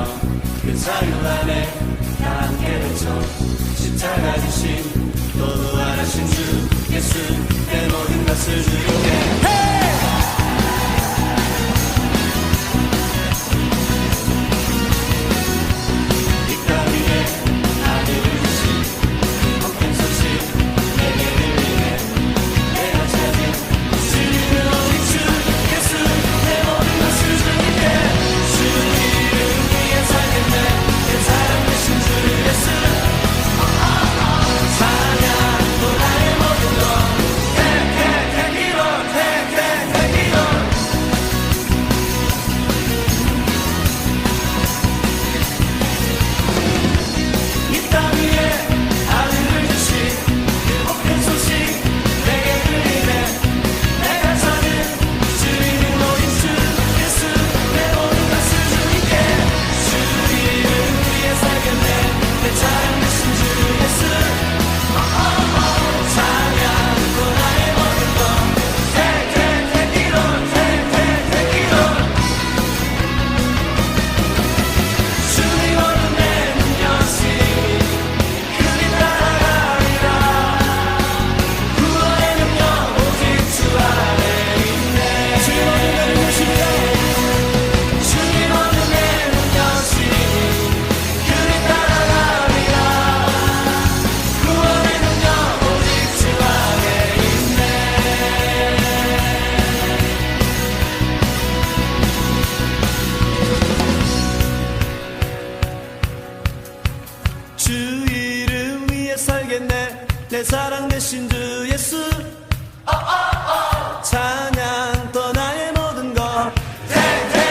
바라보며 그 자유 안에 다 함께 외쳐 십자가 주신 또 부활하신 주 예수 내 모든 것을 주님께 내 사랑 되신 주 예수 찬양 또 나의 모든 것 Take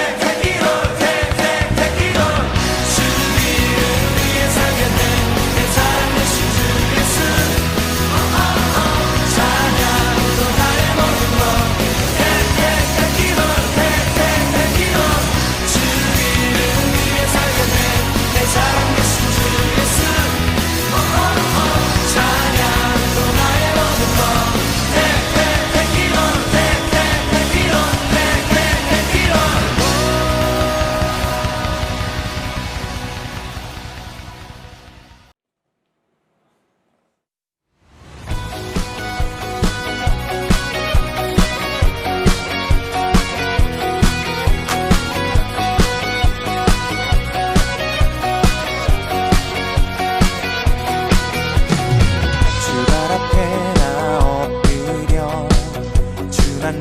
it all Take it all 주 이름 위에 살겠네 내 사랑 되신 주 예수 찬양 또 나의 모든 것 Take it all Take it all 주 이름 위에 살겠네 내 사랑 되신 주 예수 찬양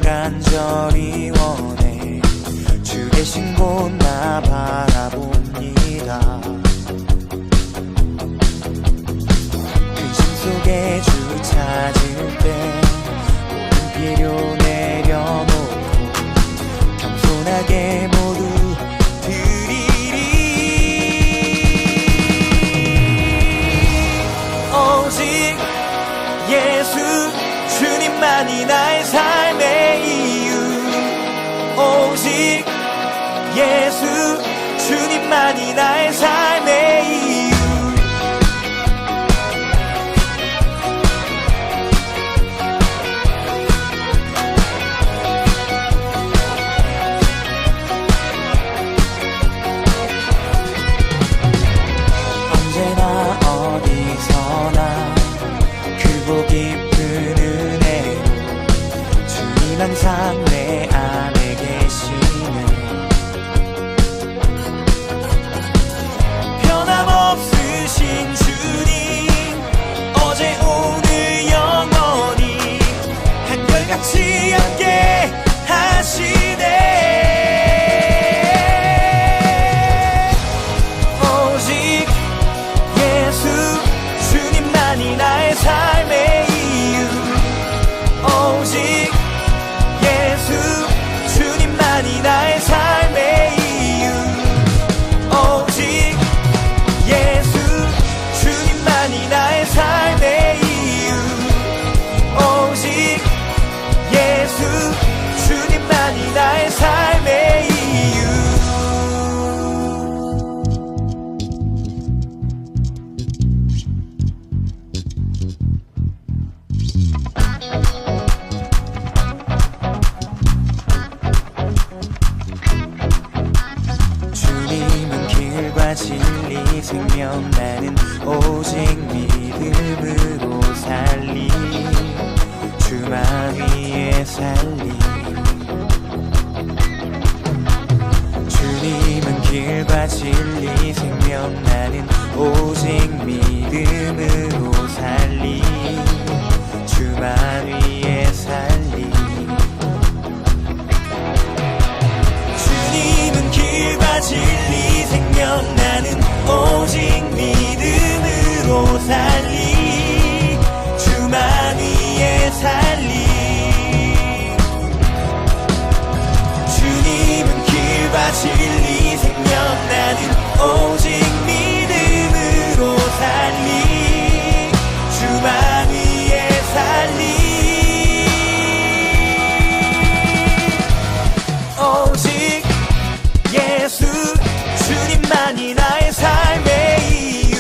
간절히 원해 주 계신 곳 나 바라봅니다. 의심 속에 주 찾을 때 모든 필요 내려놓고 겸손하게 모두 드리리. 오직 예수 주님만이 나의 삶의 이유. 오직 예수 주님만이 나의 삶의 이유. 언제나 어디서나 크고 깊은 은혜로 주님 항상 내 안에 계시네. 생명 나는 오직 믿음으로 살리 주만 위에 살리 주님은 길과 진리 생명 나는 오직 믿음으로 살리 주만 위에 살리 주님은 길과 진리 생명 나는 오직 믿음으로 살리 주만 위에 살리 주님은 길과 진리 생명 나는 오직 믿음으로 살리 주만 위에 살리 오직 예수 주님만이 나의 삶의 이유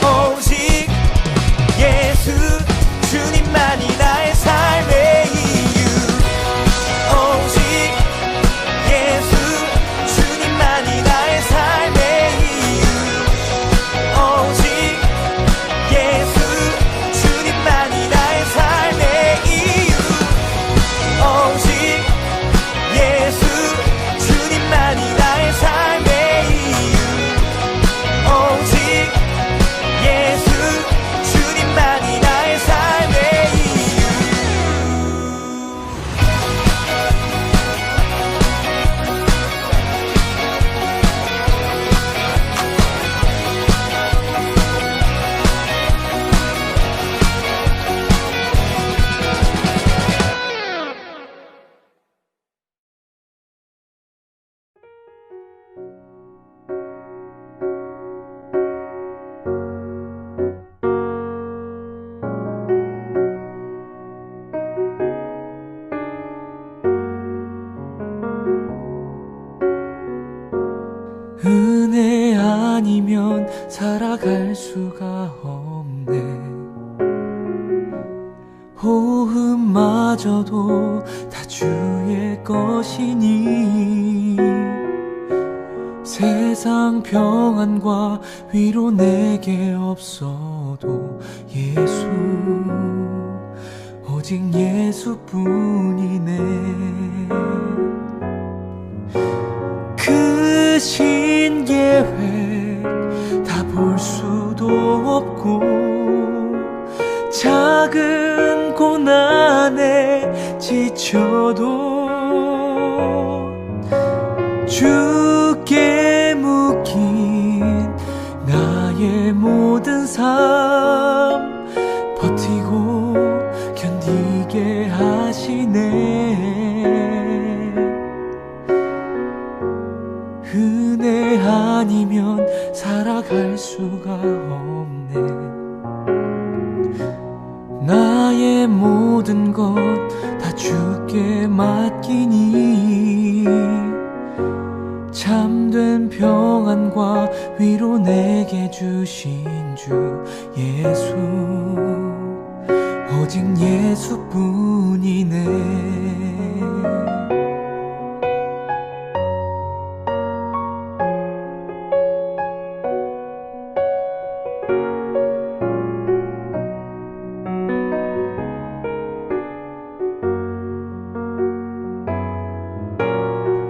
오직 예수 주님만이 나의 삶의 이유 오직 예수 주님만이 나의 삶의 이유 오직 예수 주님만이 나의 삶의 이유 오직 예수 주님만이 나의 삶의 이유 오직 예수 주님만이 나의 삶의 이유 은혜 아니면 살아갈 수가 없네 호흡마저도 다 주의 것이니 세상 평안과 위로 내게 없어도 예수 오직 예수뿐이네 그 신계획 다 볼 수도 없고 작은 고난에 지쳐도 주께 묶인 나의 모든 삶 버티고 견디게 하시네 은혜 아니면 살아갈 수가 없네 나의 모든 것 다 주께 맡기니 참된 평안과 위로 내게 주신 주 예수 오직 예수뿐이네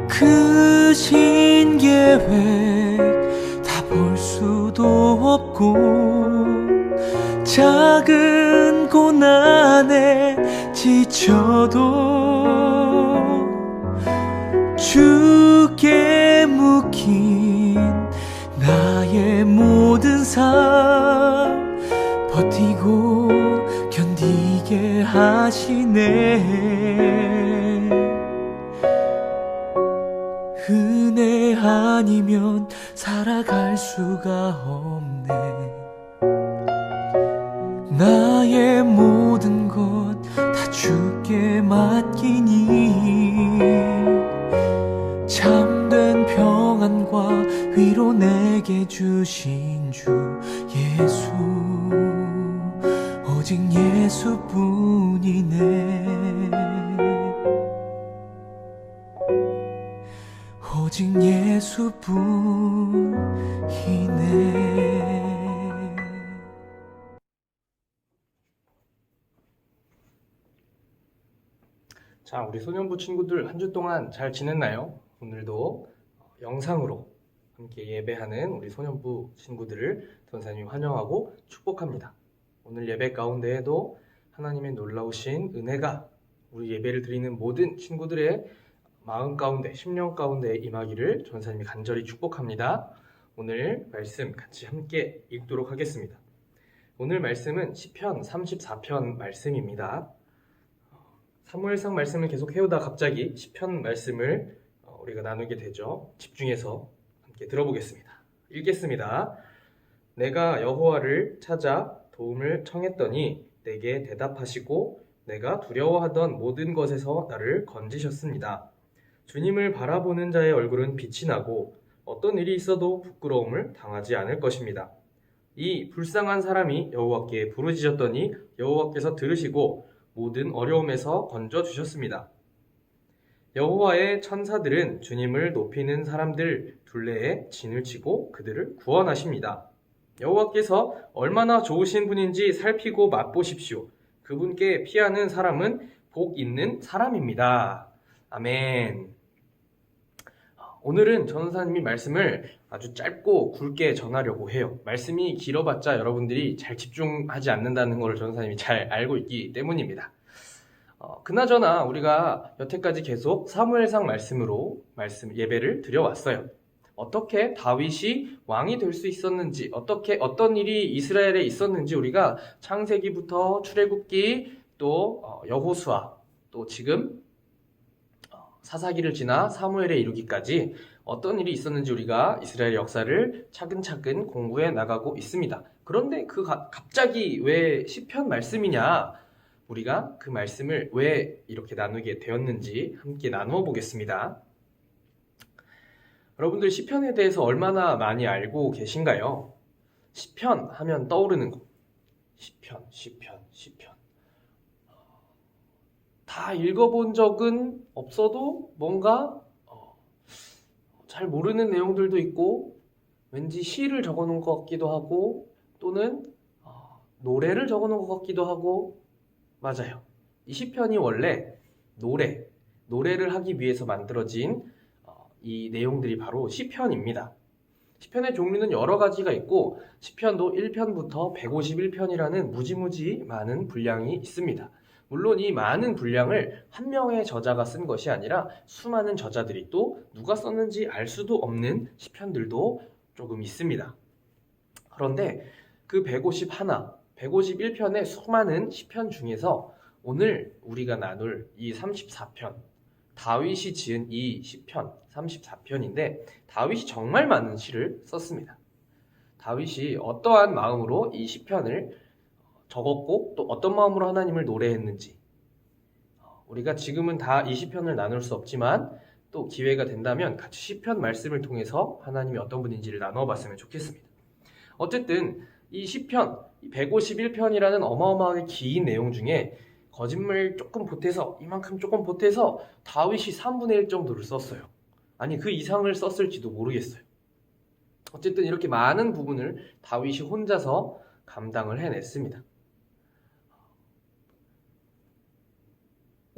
그 신계획 다 볼 수도 없고 작은 고난에 지쳐도 주께 묶인 나의 모든 삶 버티고 견디게 하시네 은혜 아니면 살아갈 수가 없네 나의 모든 것 다 주께 맡기니 참된 평안과 위로 내게 주신 주 예수 오직 예수뿐이네 오직 오직 예수뿐이네. 자, 우리 소년부 친구들 한 주 동안 잘 지냈나요? 오늘도 영상으로 함께 예배하는 우리 소년부 친구들을 전사님이 환영하고 축복합니다. 오늘 예배 가운데에도 하나님의 놀라우신 은혜가 우리 예배를 드리는 모든 친구들의 마음 가운데, 심령 가운데 임하기를 전사님이 간절히 축복합니다. 오늘 말씀 같이 함께 읽도록 하겠습니다. 오늘 말씀은 시편 34편 말씀입니다. 사무엘상 말씀을 계속 해오다 갑자기 시편 말씀을 우리가 나누게 되죠. 집중해서 함께 들어보겠습니다. 읽겠습니다. 내가 여호와를 찾아 도움을 청했더니 내게 대답하시고 내가 두려워하던 모든 것에서 나를 건지셨습니다. 주님을 바라보는 자의 얼굴은 빛이 나고 어떤 일이 있어도 부끄러움을 당하지 않을 것입니다. 이 불쌍한 사람이 여호와께 부르짖었더니 여호와께서 들으시고 모든 어려움에서 건져주셨습니다. 여호와의 천사들은 주님을 높이는 사람들 둘레에 진을 치고 그들을 구원하십니다. 여호와께서 얼마나 좋으신 분인지 살피고 맛보십시오. 그분께 피하는 사람은 복 있는 사람입니다. 아멘. 오늘은 전사님이 말씀을 아주 짧고 굵게 전하려고 해요. 말씀이 길어봤자 여러분들이 잘 집중하지 않는다는 걸 전사님이 잘 알고 있기 때문입니다. 그나저나 우리가 여태까지 계속 사무엘상 말씀으로 예배를 드려왔어요. 어떻게 다윗이 왕이 될 수 있었는지, 어떤 일이 이스라엘에 있었는지 우리가 창세기부터 출애굽기 또 여호수아 또 지금 사사기를 지나 사무엘에 이르기까지 어떤 일이 있었는지 우리가 이스라엘 역사를 차근차근 공부해 나가고 있습니다. 그런데 갑자기 왜 시편 말씀이냐? 우리가 그 말씀을 왜 이렇게 나누게 되었는지 함께 나누어 보겠습니다. 여러분들 시편에 대해서 얼마나 많이 알고 계신가요? 시편 하면 떠오르는 것. 시편. 다 읽어본 적은 없어도 뭔가 잘 모르는 내용들도 있고 왠지 시를 적어놓은 것 같기도 하고 또는 노래를 적어놓은 것 같기도 하고 맞아요. 이 시편이 원래 노래를 하기 위해서 만들어진 이 내용들이 바로 시편입니다. 시편의 종류는 여러 가지가 있고 시편도 1편부터 151편이라는 무지무지 많은 분량이 있습니다. 물론 이 많은 분량을 한 명의 저자가 쓴 것이 아니라 수많은 저자들이 또 누가 썼는지 알 수도 없는 시편들도 조금 있습니다. 그런데 그 151편의 수많은 시편 중에서 오늘 우리가 나눌 이 34편, 다윗이 지은 이 시편 34편인데 다윗이 정말 많은 시를 썼습니다. 다윗이 어떠한 마음으로 이 시편을 적었고 또 어떤 마음으로 하나님을 노래했는지 우리가 지금은 다 이 시편을 나눌 수 없지만 또 기회가 된다면 같이 시편 말씀을 통해서 하나님이 어떤 분인지를 나누어 봤으면 좋겠습니다. 어쨌든 이 시편 151편이라는 어마어마하게 긴 내용 중에 거짓말 조금 보태서 이만큼 조금 보태서 다윗이 3분의 1 정도를 썼어요. 아니 그 이상을 썼을지도 모르겠어요. 어쨌든 이렇게 많은 부분을 다윗이 혼자서 감당을 해냈습니다.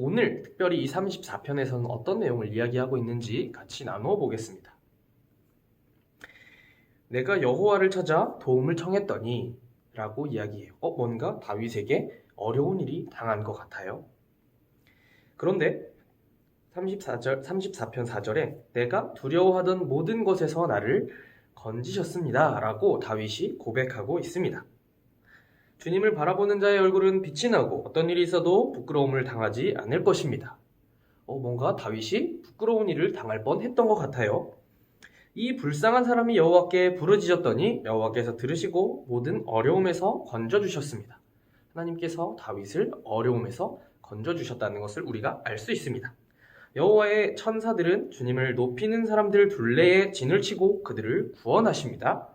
오늘 특별히 이 34편에서는 어떤 내용을 이야기하고 있는지 같이 나누어 보겠습니다. 내가 여호와를 찾아 도움을 청했더니 라고 이야기해요. 뭔가 다윗에게 어려운 일이 당한 것 같아요. 그런데 34편 4절에 내가 두려워하던 모든 것에서 나를 건지셨습니다 라고 다윗이 고백하고 있습니다. 주님을 바라보는 자의 얼굴은 빛이 나고 어떤 일이 있어도 부끄러움을 당하지 않을 것입니다. 뭔가 다윗이 부끄러운 일을 당할 뻔했던 것 같아요. 이 불쌍한 사람이 여호와께 부르짖었더니 여호와께서 들으시고 모든 어려움에서 건져주셨습니다. 하나님께서 다윗을 어려움에서 건져주셨다는 것을 우리가 알 수 있습니다. 여호와의 천사들은 주님을 높이는 사람들 둘레에 진을 치고 그들을 구원하십니다.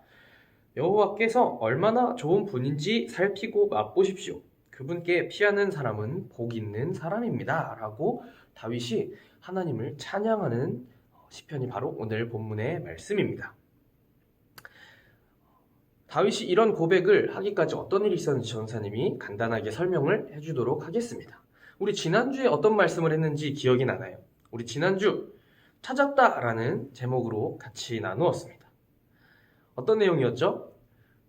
여호와께서 얼마나 좋은 분인지 살피고 맛보십시오. 그분께 피하는 사람은 복 있는 사람입니다. 라고 다윗이 하나님을 찬양하는 시편이 바로 오늘 본문의 말씀입니다. 다윗이 이런 고백을 하기까지 어떤 일이 있었는지 전사님이 간단하게 설명을 해주도록 하겠습니다. 우리 지난주에 어떤 말씀을 했는지 기억이 나나요? 우리 지난주 찾았다라는 제목으로 같이 나누었습니다. 어떤 내용이었죠?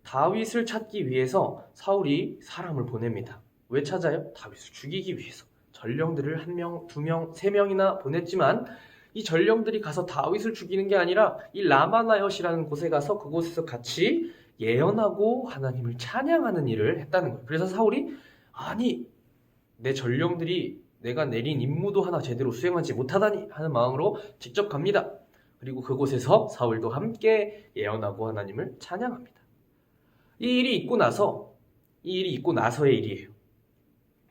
다윗을 찾기 위해서 사울이 사람을 보냅니다. 왜 찾아요? 다윗을 죽이기 위해서. 전령들을 1명, 2명, 3명이나 보냈지만 이 전령들이 가서 다윗을 죽이는 게 아니라 이 라마나엿이라는 곳에 가서 그곳에서 같이 예언하고 하나님을 찬양하는 일을 했다는 거예요. 그래서 사울이 아니 내 전령들이 내가 내린 임무도 하나 제대로 수행하지 못하다니 하는 마음으로 직접 갑니다. 그리고 그곳에서 사울도 함께 예언하고 하나님을 찬양합니다. 이 일이 있고 나서의 일이에요.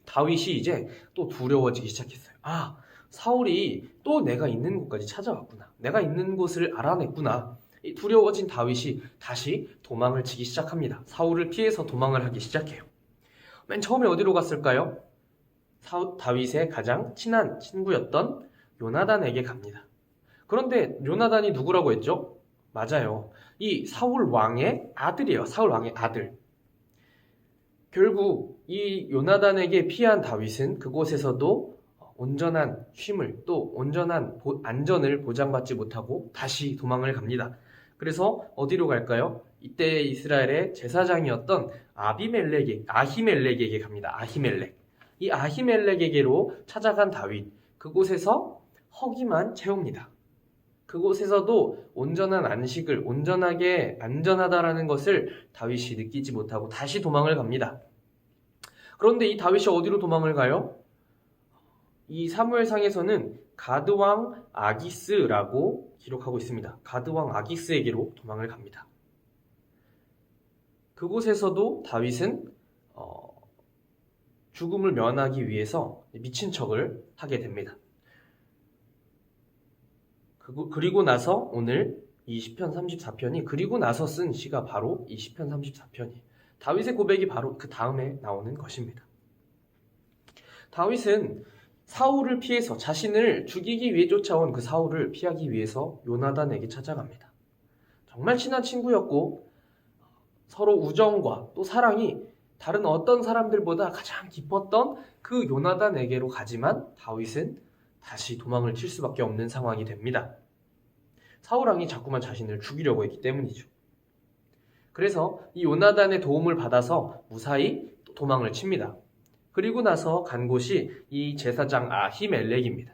다윗이 이제 또 두려워지기 시작했어요. 아, 사울이 또 내가 있는 곳까지 찾아왔구나. 내가 있는 곳을 알아냈구나. 두려워진 다윗이 다시 도망을 치기 시작합니다. 사울을 피해서 도망을 하기 시작해요. 맨 처음에 어디로 갔을까요? 다윗의 가장 친한 친구였던 요나단에게 갑니다. 그런데 요나단이 누구라고 했죠? 맞아요. 이 사울 왕의 아들이에요. 사울 왕의 아들. 결국 이 요나단에게 피한 다윗은 그곳에서도 온전한 쉼을 또 온전한 안전을 보장받지 못하고 다시 도망을 갑니다. 그래서 어디로 갈까요? 이때 이스라엘의 제사장이었던 아히멜렉에게 갑니다. 이 아히멜렉에게로 찾아간 다윗, 그곳에서 허기만 채웁니다. 그곳에서도 온전한 안식을 온전하게 안전하다라는 것을 다윗이 느끼지 못하고 다시 도망을 갑니다. 그런데 이 다윗이 어디로 도망을 가요? 이 사무엘상에서는 가드왕 아기스라고 기록하고 있습니다. 가드왕 아기스에게로 도망을 갑니다. 그곳에서도 다윗은 죽음을 면하기 위해서 미친 척을 하게 됩니다. 그리고 나서 오늘 이 시편 34편이 그리고 나서 쓴 시가 바로 이 시편 34편이에요. 다윗의 고백이 바로 그 다음에 나오는 것입니다. 다윗은 사울을 피해서 자신을 죽이기 위해 쫓아온 그 사울을 피하기 위해서 요나단에게 찾아갑니다. 정말 친한 친구였고 서로 우정과 또 사랑이 다른 어떤 사람들보다 가장 깊었던 그 요나단에게로 가지만 다윗은 다시 도망을 칠 수밖에 없는 상황이 됩니다. 사울 왕이 자꾸만 자신을 죽이려고 했기 때문이죠. 그래서 이 요나단의 도움을 받아서 무사히 도망을 칩니다. 그리고 나서 간 곳이 이 제사장 아히멜렉입니다.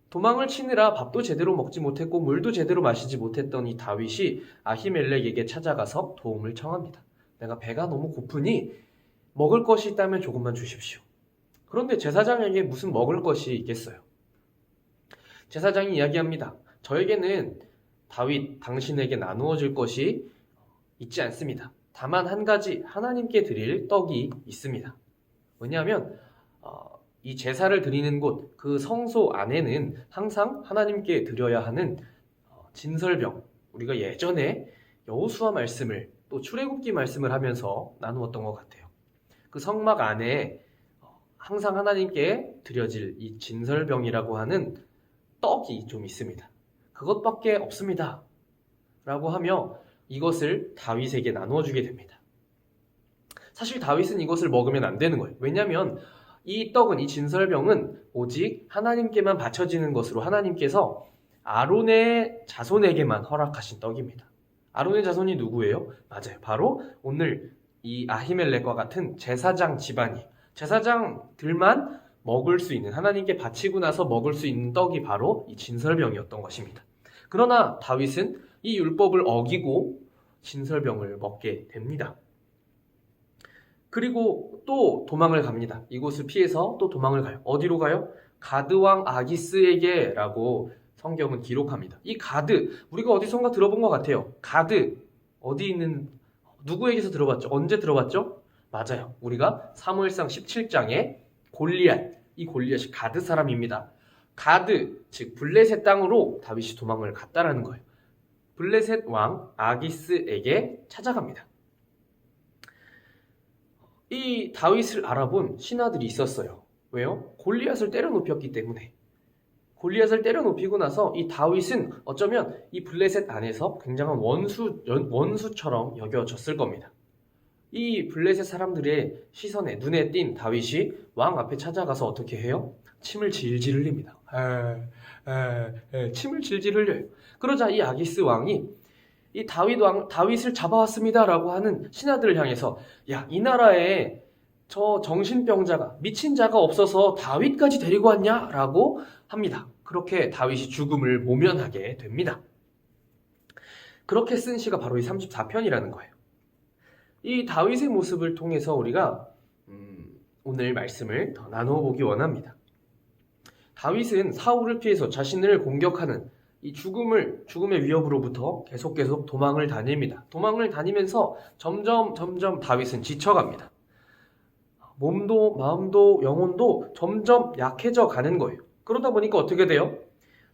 도망을 치느라 밥도 제대로 먹지 못했고 물도 제대로 마시지 못했던 이 다윗이 아히멜렉에게 찾아가서 도움을 청합니다. 내가 배가 너무 고프니 먹을 것이 있다면 조금만 주십시오. 그런데 제사장에게 무슨 먹을 것이 있겠어요? 제사장이 이야기합니다. 저에게는 다윗 당신에게 나누어질 것이 있지 않습니다. 다만 한 가지 하나님께 드릴 떡이 있습니다. 왜냐하면 이 제사를 드리는 곳, 그 성소 안에는 항상 하나님께 드려야 하는 진설병, 우리가 예전에 여호수아 말씀을 또 출애굽기 말씀을 하면서 나누었던 것 같아요. 그 성막 안에 항상 하나님께 드려질 이 진설병이라고 하는 떡이 좀 있습니다. 그것밖에 없습니다. 라고 하며 이것을 다윗에게 나누어 주게 됩니다. 사실 다윗은 이것을 먹으면 안 되는 거예요. 왜냐하면 이 떡은, 이 진설병은 오직 하나님께만 바쳐지는 것으로 하나님께서 아론의 자손에게만 허락하신 떡입니다. 아론의 자손이 누구예요? 맞아요. 바로 오늘 이 아히멜렉과 같은 제사장 집안이, 제사장들만 먹을 수 있는, 하나님께 바치고 나서 먹을 수 있는 떡이 바로 이 진설병이었던 것입니다. 그러나 다윗은 이 율법을 어기고 진설병을 먹게 됩니다. 그리고 또 도망을 갑니다. 이곳을 피해서 또 도망을 가요. 어디로 가요? 가드왕 아기스에게 라고 성경은 기록합니다. 이 가드, 우리가 어디선가 들어본 것 같아요. 가드, 어디 있는, 누구에게서 들어봤죠? 언제 들어봤죠? 맞아요. 우리가 사무엘상 17장에 골리앗, 이 골리앗이 가드 사람입니다. 가드, 즉 블레셋 땅으로 다윗이 도망을 갔다라는 거예요. 블레셋 왕 아기스에게 찾아갑니다. 이 다윗을 알아본 신하들이 있었어요. 왜요? 골리앗을 때려 눕혔기 때문에. 골리앗을 때려눕히고 나서 이 다윗은 어쩌면 이 블레셋 안에서 굉장한 원수처럼 여겨졌을 겁니다. 이 블레셋 사람들의 시선에 눈에 띈 다윗이 왕 앞에 찾아가서 어떻게 해요? 침을 질질 흘립니다. 침을 질질 흘려요. 그러자 이 아기스 왕이 이 다윗을 잡아왔습니다라고 하는 신하들을 향해서 야, 이 나라에 저 정신병자가 미친 자가 없어서 다윗까지 데리고 왔냐라고 합니다. 그렇게 다윗이 죽음을 모면하게 됩니다. 그렇게 쓴 시가 바로 이 34편이라는 거예요. 이 다윗의 모습을 통해서 우리가 오늘 말씀을 더 나누어 보기 원합니다. 다윗은 사울을 피해서 자신을 공격하는 이 죽음의 위협으로부터 계속 도망을 다닙니다. 도망을 다니면서 점점 다윗은 지쳐갑니다. 몸도 마음도 영혼도 점점 약해져 가는 거예요. 그러다 보니까 어떻게 돼요?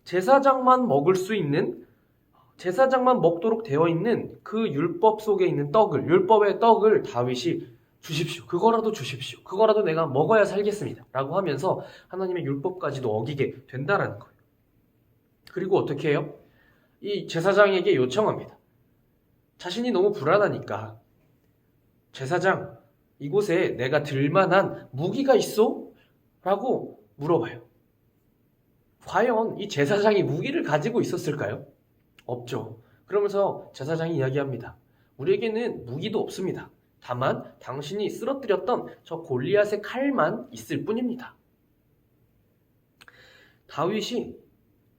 제사장만 먹도록 되어 있는 그 율법 속에 있는 율법의 떡을 다윗이 주십시오. 그거라도 주십시오. 그거라도 내가 먹어야 살겠습니다. 라고 하면서 하나님의 율법까지도 어기게 된다라는 거예요. 그리고 어떻게 해요? 이 제사장에게 요청합니다. 자신이 너무 불안하니까 제사장, 이곳에 내가 들만한 무기가 있어? 라고 물어봐요. 과연 이 제사장이 무기를 가지고 있었을까요? 없죠. 그러면서 제사장이 이야기합니다. 우리에게는 무기도 없습니다. 다만 당신이 쓰러뜨렸던 저 골리앗의 칼만 있을 뿐입니다. 다윗이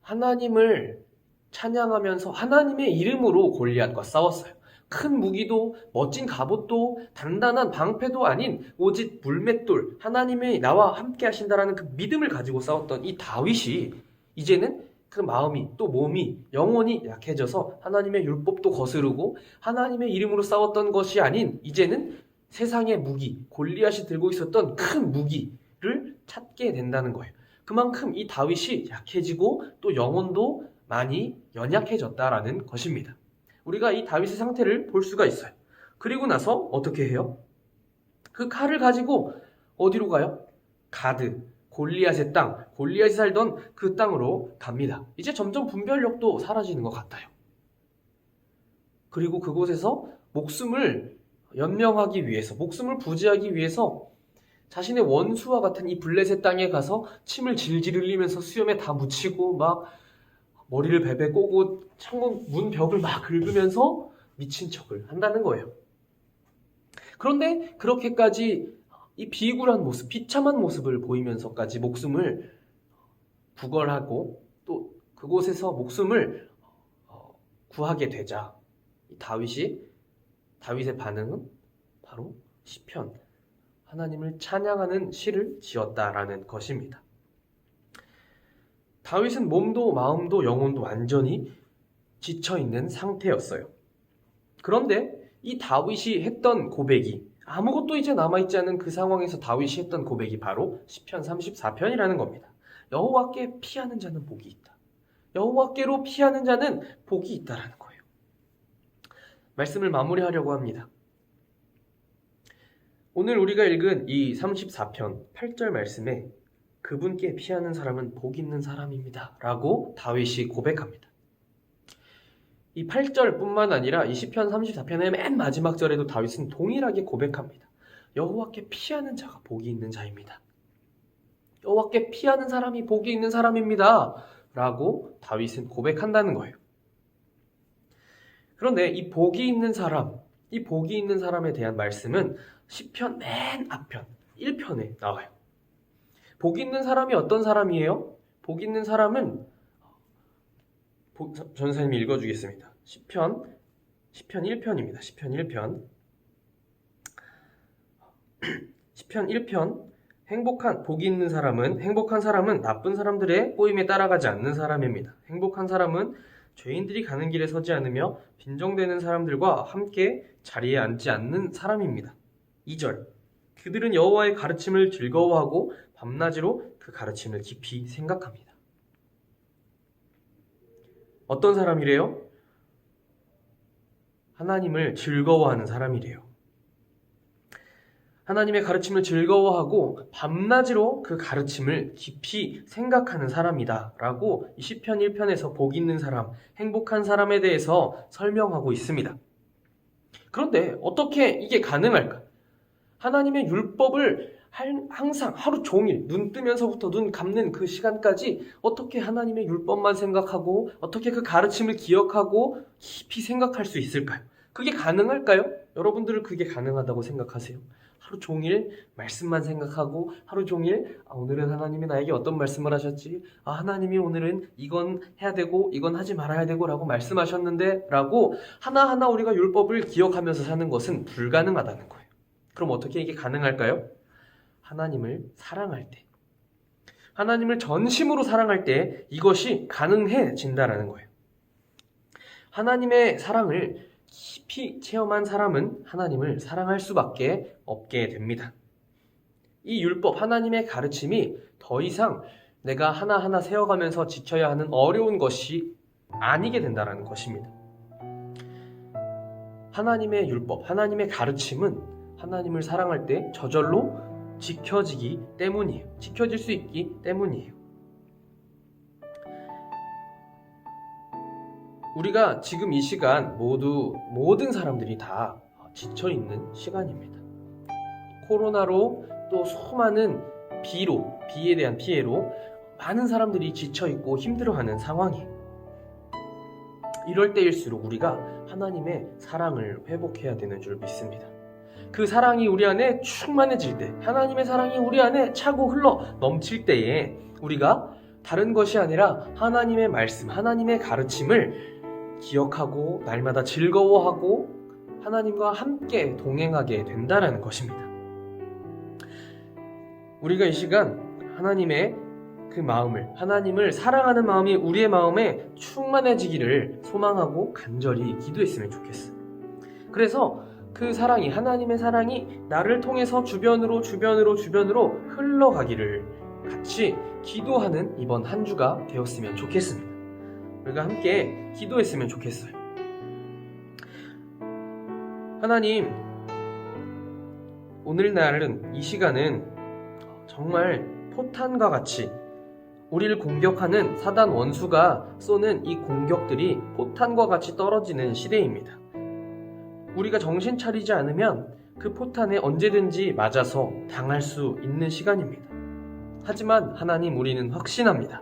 하나님을 찬양하면서 하나님의 이름으로 골리앗과 싸웠어요. 큰 무기도 멋진 갑옷도 단단한 방패도 아닌 오직 물맷돌, 하나님이 나와 함께 하신다라는 그 믿음을 가지고 싸웠던 이 다윗이 이제는 그 마음이 또 몸이 영혼이 약해져서 하나님의 율법도 거스르고 하나님의 이름으로 싸웠던 것이 아닌 이제는 세상의 무기, 골리앗이 들고 있었던 큰 무기를 찾게 된다는 거예요. 그만큼 이 다윗이 약해지고 또 영혼도 많이 연약해졌다라는 것입니다. 우리가 이 다윗의 상태를 볼 수가 있어요. 그리고 나서 어떻게 해요? 그 칼을 가지고 어디로 가요? 가드, 골리앗의 땅, 골리앗이 살던 그 땅으로 갑니다. 이제 점점 분별력도 사라지는 것 같아요. 그리고 그곳에서 목숨을 연명하기 위해서, 목숨을 부지하기 위해서 자신의 원수와 같은 이 블레셋 땅에 가서 침을 질질 흘리면서 수염에 다 묻히고 막 머리를 베베 꼬고 창문 문 벽을 막 긁으면서 미친 척을 한다는 거예요. 그런데 그렇게까지 이 비굴한 모습, 비참한 모습을 보이면서까지 목숨을 구걸하고 또 그곳에서 목숨을 구하게 되자 다윗의 반응은 바로 시편, 하나님을 찬양하는 시를 지었다라는 것입니다. 다윗은 몸도 마음도 영혼도 완전히 지쳐있는 상태였어요. 그런데 이 다윗이 했던 고백이 아무것도 이제 남아있지 않은 그 상황에서 다윗이 했던 고백이 바로 시편 34편이라는 겁니다. 여호와께 피하는 자는 복이 있다. 여호와께로 피하는 자는 복이 있다라는 거예요. 말씀을 마무리하려고 합니다. 오늘 우리가 읽은 이 34편 8절 말씀에 그분께 피하는 사람은 복 있는 사람입니다. 라고 다윗이 고백합니다. 이 8절뿐만 아니라 이 시편 34편의 맨 마지막 절에도 다윗은 동일하게 고백합니다. 여호와께 피하는 자가 복이 있는 자입니다. 여호와께 피하는 사람이 복이 있는 사람입니다. 라고 다윗은 고백한다는 거예요. 그런데 이 복이 있는 사람에 대한 말씀은 시편 맨 앞편 1편에 나와요. 복 있는 사람이 어떤 사람이에요? 복 있는 사람은 전사님이 읽어주겠습니다. 시편 1편입니다. 시편 1편. 시편 1편. 복이 있는 사람은, 행복한 사람은 나쁜 사람들의 꼬임에 따라가지 않는 사람입니다. 행복한 사람은 죄인들이 가는 길에 서지 않으며 빈정대는 사람들과 함께 자리에 앉지 않는 사람입니다. 2절. 그들은 여호와의 가르침을 즐거워하고 밤낮으로 그 가르침을 깊이 생각합니다. 어떤 사람이래요? 하나님을 즐거워하는 사람이래요. 하나님의 가르침을 즐거워하고 밤낮으로 그 가르침을 깊이 생각하는 사람이다 라고 이 시편 1편에서 복 있는 사람, 행복한 사람에 대해서 설명하고 있습니다. 그런데 어떻게 이게 가능할까? 하나님의 율법을 항상 하루 종일 눈 뜨면서부터 눈 감는 그 시간까지 어떻게 하나님의 율법만 생각하고 어떻게 그 가르침을 기억하고 깊이 생각할 수 있을까요? 그게 가능할까요? 여러분들은 그게 가능하다고 생각하세요? 하루 종일 말씀만 생각하고 하루 종일 오늘은 하나님이 나에게 어떤 말씀을 하셨지? 하나님이 오늘은 이건 해야 되고 이건 하지 말아야 되고 라고 말씀하셨는데 라고 하나하나 우리가 율법을 기억하면서 사는 것은 불가능하다는 거예요. 그럼 어떻게 이게 가능할까요? 하나님을 사랑할 때, 하나님을 전심으로 사랑할 때 이것이 가능해진다라는 거예요. 하나님의 사랑을 깊이 체험한 사람은 하나님을 사랑할 수밖에 없게 됩니다. 이 율법, 하나님의 가르침이 더 이상 내가 하나하나 세워가면서 지켜야 하는 어려운 것이 아니게 된다는 것입니다. 하나님의 율법, 하나님의 가르침은 하나님을 사랑할 때 저절로 지켜지기 때문이에요. 지켜질 수 있기 때문이에요. 우리가 지금 이 시간 모든 사람들이 다 지쳐있는 시간입니다. 코로나로 또 수많은 비에 대한 피해로 많은 사람들이 지쳐있고 힘들어하는 상황이에요. 이럴 때일수록 우리가 하나님의 사랑을 회복해야 되는 줄 믿습니다. 그 사랑이 우리 안에 충만해질 때, 하나님의 사랑이 우리 안에 차고 흘러 넘칠 때에 우리가 다른 것이 아니라 하나님의 말씀, 하나님의 가르침을 기억하고 날마다 즐거워하고 하나님과 함께 동행하게 된다는 것입니다. 우리가 이 시간 하나님의 그 마음을, 하나님을 사랑하는 마음이 우리의 마음에 충만해지기를 소망하고 간절히 기도했으면 좋겠어요. 그래서 그 사랑이, 하나님의 사랑이 나를 통해서 주변으로 흘러가기를 같이 기도하는 이번 한 주가 되었으면 좋겠습니다. 우리가 함께 기도했으면 좋겠어요. 하나님, 오늘날은 이 시간은 정말 포탄과 같이 우리를 공격하는 사단 원수가 쏘는 이 공격들이 포탄과 같이 떨어지는 시대입니다. 우리가 정신 차리지 않으면 그 포탄에 언제든지 맞아서 당할 수 있는 시간입니다. 하지만 하나님, 우리는 확신합니다.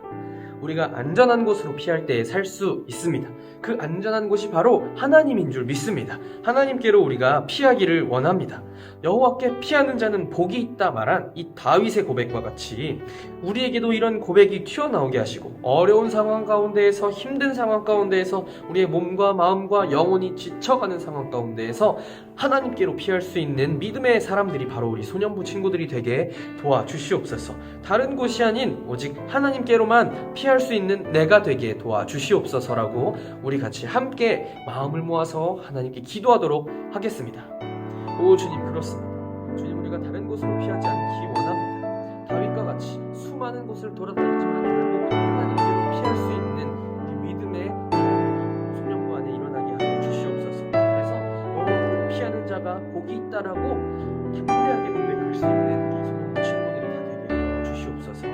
우리가 안전한 곳으로 피할 때 살 수 있습니다. 그 안전한 곳이 바로 하나님인 줄 믿습니다. 하나님께로 우리가 피하기를 원합니다. 여호와께 피하는 자는 복이 있다 말한 이 다윗의 고백과 같이 우리에게도 이런 고백이 튀어나오게 하시고 어려운 상황 가운데에서, 힘든 상황 가운데에서, 우리의 몸과 마음과 영혼이 지쳐가는 상황 가운데에서 하나님께로 피할 수 있는 믿음의 사람들이 바로 우리 소년부 친구들이 되게 도와주시옵소서. 다른 곳이 아닌 오직 하나님께로만 피할 수 있는 내가 되게 도와주시옵소서라고 우리 같이 함께 마음을 모아서 하나님께 기도하도록 하겠습니다. 오 주님, 그렇습니다. 주님, 우리가 다른 곳으로 피하지 않기 원합니다. 다윗과 같이 수많은 곳을 돌아다녔지만 결국 하나님께로 피할 수 있는 그 믿음의 삶이 소년부 안에 일어나게 하여 주시옵소서. 그래서 영원히 피하는 자가 복이 있다라고 담대하게 고백할 수 있는 이 소년부 친구들이 다 되게 하여 주시옵소서.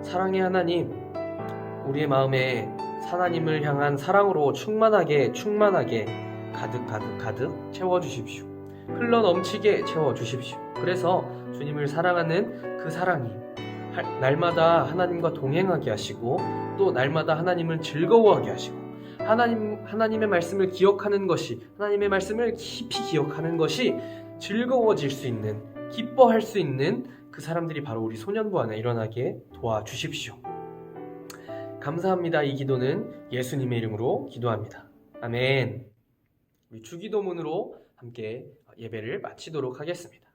사랑의 하나님, 우리의 마음에 하나님을 향한 사랑으로 충만하게 가득 채워주십시오. 흘러 넘치게 채워주십시오. 그래서 주님을 사랑하는 그 사랑이 날마다 하나님과 동행하게 하시고 또 날마다 하나님을 즐거워하게 하시고 하나님의 말씀을 기억하는 것이, 하나님의 말씀을 깊이 기억하는 것이 즐거워질 수 있는, 기뻐할 수 있는 그 사람들이 바로 우리 소년부 안에 일어나게 도와주십시오. 감사합니다. 이 기도는 예수님의 이름으로 기도합니다. 아멘. 우리 주기도문으로 함께 예배를 마치도록 하겠습니다.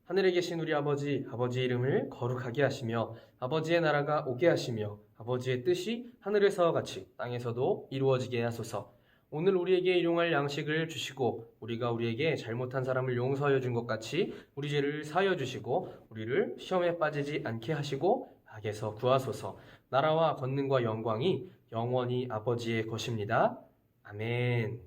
하늘에 계신 우리 아버지, 아버지의 이름을 거룩하게 하시며 아버지의 나라가 오게 하시며 아버지의 뜻이 하늘에서와 같이 땅에서도 이루어지게 하소서. 오늘 우리에게 일용할 양식을 주시고 우리가 우리에게 잘못한 사람을 용서하여 준 것 같이 우리 죄를 사하여 주시고 우리를 시험에 빠지지 않게 하시고 악에서 구하소서. 나라와 권능과 영광이 영원히 아버지의 것입니다. 아멘.